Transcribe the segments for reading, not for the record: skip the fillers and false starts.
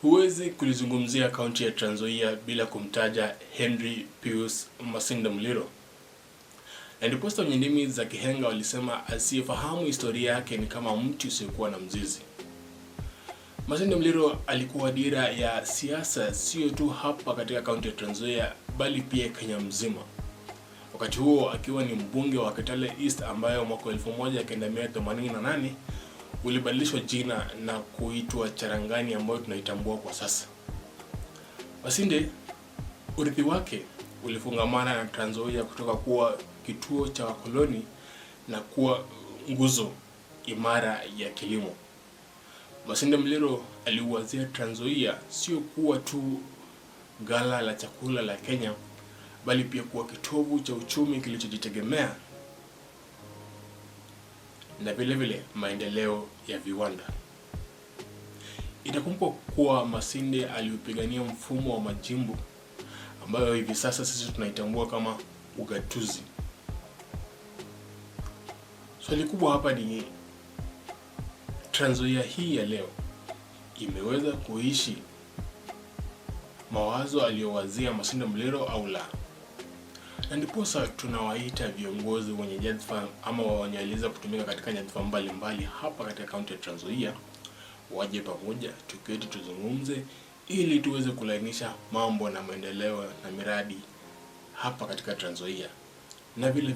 Huwezi kulizungumzia kaunti ya Trans Nzoia bila kumtaja Henry Pius Masinde Muliro. Na ndiposa wenye ndimi za kihenga walisema asiyefahamu historia yake ni kama mti usiokuwa na mzizi. Masinde Muliro alikuwa dira ya siasa sio tu hapa katika kaunti ya Trans Nzoia bali pia Kenya mzima. Wakati huo akiwa ni mbunge wa Kitale East ambayo mwaka 1988 ulibadilishwa jina na kuitwa Cherangani ambayo tunaitambua kwa sasa. Masinde, urithi wake ulifungamana na Trans Nzoia kutoka kuwa kituo cha wakoloni na kuwa nguzo imara ya kilimo. Masinde Muliro aliuwazia Trans Nzoia sio kuwa tu ghala la chakula la Kenya bali pia kuwa kitovu cha uchumi kilichojitegemea na vile vile maendeleo ya viwanda. Itakumbukwa kuwa Masinde aliupigania mfumo wa majimbo ambayo hivi sasa sisi tunaitambua kama ugatuzi. Swali kubwa hapa ni Trans Nzoia hii ya leo imeweza kuishi mawazo aliyowazia Masinde Muliro au la? Na ndiposa tunawaita viongozi wenye nyadhifa ama wanyaliza kutumika katika nyadhifa mbalimbali hapa katika kaunti ya Trans Nzoia waje pamoja tuketi tuzungumze ili tuweze kulainisha mambo na maendeleo na miradi hapa katika Trans Nzoia. Na vile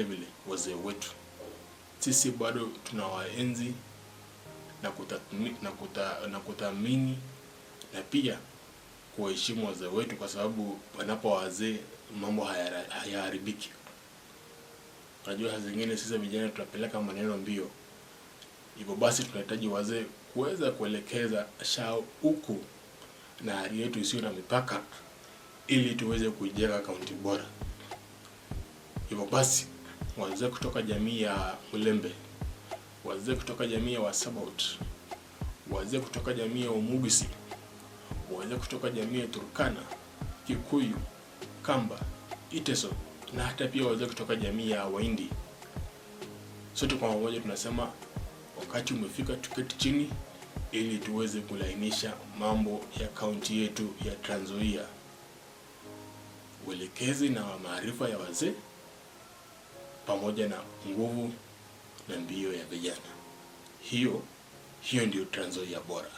vile wazee wetu sisi bado tunawaenzi na kuthamini na pia kuheshimu wazee wetu kwa sababu wanapo wazee mambo hayaharibiki. Unajua saa zingine sisi vijana tunapeleka maneno mbio. Hivyo basi tunahitaji wazee kuweza kuelekeza shauku na ari yetu isiyo na mipaka ili tuweze kujenga kaunti bora. Hivyo basi wazee kutoka jamii ya Mulembe, wazee kutoka jamii ya Wasabot, wazee kutoka jamii ya Umugisi, wazee kutoka jamii ya Turkana, Kikuyu, Kamba, Iteso na hata pia wazee kutoka jamii ya Waindi. Sote kwa pamoja tunasema wakati umefika tuketi chini ili tuweze kulainisha mambo ya kaunti yetu ya Trans Nzoia. Uelekezi na maarifa ya wazee pamoja na nguvu na mbio ya vijana. Hiyo ndio Trans Nzoia bora.